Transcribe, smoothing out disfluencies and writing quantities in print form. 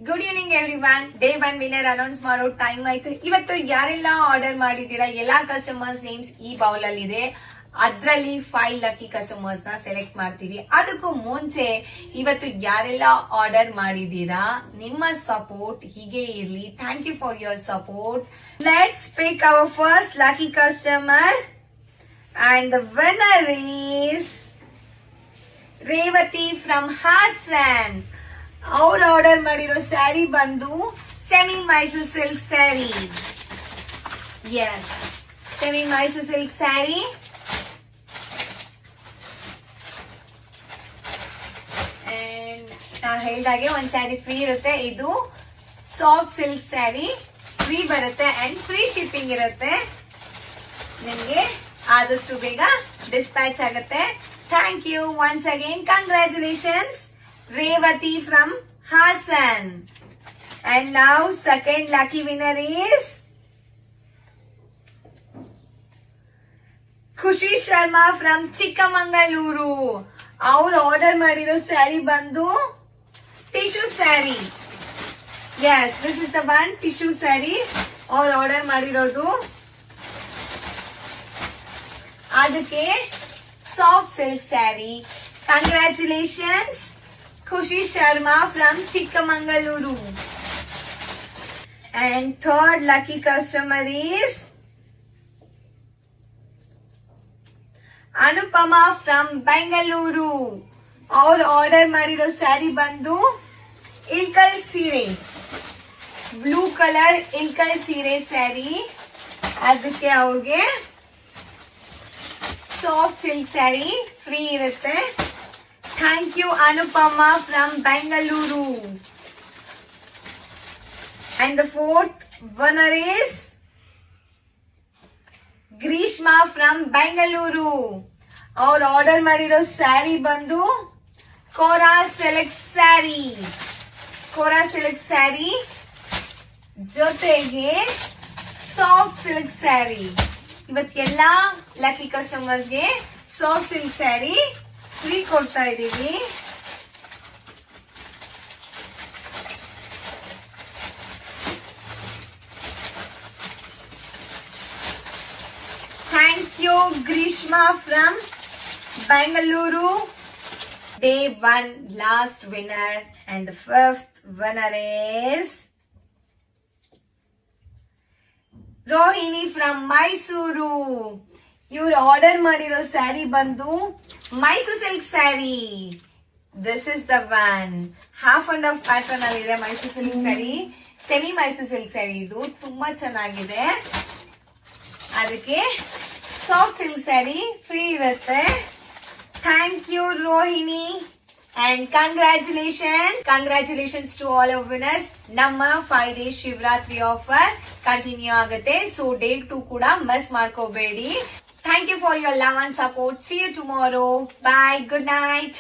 Good evening everyone. Day 1 winner announce ಮಾಡೋ time ಆಯ್ತು. ಇವತ್ತು ಯಾರೆಲ್ಲ ಆರ್ಡರ್ ಮಾಡಿದೀರಾ ಎಲ್ಲಾ ಕಸ್ಟಮರ್ಸ್ ನೇಮ್ಸ್ ಈ ಬೌಲ್ ಅಲ್ಲಿ ಇದೆ. ಅದ್ರಲ್ಲಿ 5 ಲಕ್ಕಿ ಕಸ್ಟಮರ್ಸ್ ನ ಸೆಲೆಕ್ಟ್ ಮಾಡ್ತೀವಿ. ಅದಕ್ಕೂ ಮುಂಚೆ ಇವತ್ತು ಯಾರೆಲ್ಲ ಆರ್ಡರ್ ಮಾಡಿದೀರಾ ನಿಮ್ಮ ಸಪೋರ್ಟ್ ಹೀಗೆ ಇರ್ಲಿ. Thank you for your support. Let's pick our first lucky customer and the winner is Revathi from Hassan. ಅವ್ರು ಆರ್ಡರ್ ಮಾಡಿರೋ ಸ್ಯಾರಿ ಬಂದು semi Mysore silk sari. Yes, semi Mysore silk sari. And ನಾ ಹೇಳ್ದಾಗೆ ಒಂದ್ ಸ್ಯಾರಿ ಫ್ರೀ ಇರುತ್ತೆ. ಇದು ಸಾಫ್ಟ್ ಸಿಲ್ಕ್ ಸ್ಯಾರಿ ಫ್ರೀ ಬರುತ್ತೆ ಅಂಡ್ ಫ್ರೀ ಶಿಪ್ಪಿಂಗ್ ಇರುತ್ತೆ. ನಿಮ್ಗೆ ಆದಷ್ಟು ಬೇಗ ಡಿಸ್ಪ್ಯಾಚ್ ಆಗುತ್ತೆ. Thank you once again. Congratulations Revati from Hassan. And now second lucky winner is Khushi Sharma from Chikkamangaluru. Our order madiro saree bandu tissue saree. Yes, this is the one tissue saree. Our order madirodu. Adake soft silk saree. Congratulations Khushi Sharma from Chikkamangaluru. And third lucky customer is Anupama from Bengaluru. Our order madiro saree bandu ilkal sire, blue color ilkal sire saree. ಅದಕ್ಕೆ ಅವ್ರಿಗೆ soft silk sari free ಇರುತ್ತೆ. Thank you Anupama from Bengaluru. And the fourth winner is Grishma from Bengaluru. Our order madiro saree bandu Kora Silk saree. Kora Silk saree ಜೊತೆಗೆ soft silk sari. ಇವತ್ತೆಲ್ಲ lucky ಕಸ್ಟಮರ್ಸ್ಗೆ soft silk sari free ಕೊಡ್ತಾ ಇದ್ದೀವಿ. Thank you Greeshma from Bengaluru. Day 1 last winner and the fifth winner is Rohini from Mysuru. ಇವ್ರು order ಮಾಡಿರೋ ಸ್ಯಾರಿ ಬಂದು Mysore silk sari. This is the one. Half and half pattern ಅಲ್ಲಿ ಇದೆ Mysore silk sari. Semi Mysore silk sari. ಇದು ತುಂಬಾ ಚೆನ್ನಾಗಿದೆ. ಅದಕ್ಕೆ ಸಾಫ್ಟ್ ಸಿಲ್ಕ್ ಸ್ಯಾರಿ ಫ್ರೀ ಇರುತ್ತೆ. Thank you Rohini and congratulations to all of winners. ನಮ್ಮ 5 days ಶಿವರಾತ್ರಿ ಆಫರ್ ಕಂಟಿನ್ಯೂ ಆಗುತ್ತೆ. ಸೊ ಡೇ 2 ಕೂಡ ಮಿಸ್ ಮಾಡ್ಕೋಬೇಡಿ. Thank you for your love and support. See you tomorrow. Bye. Good night.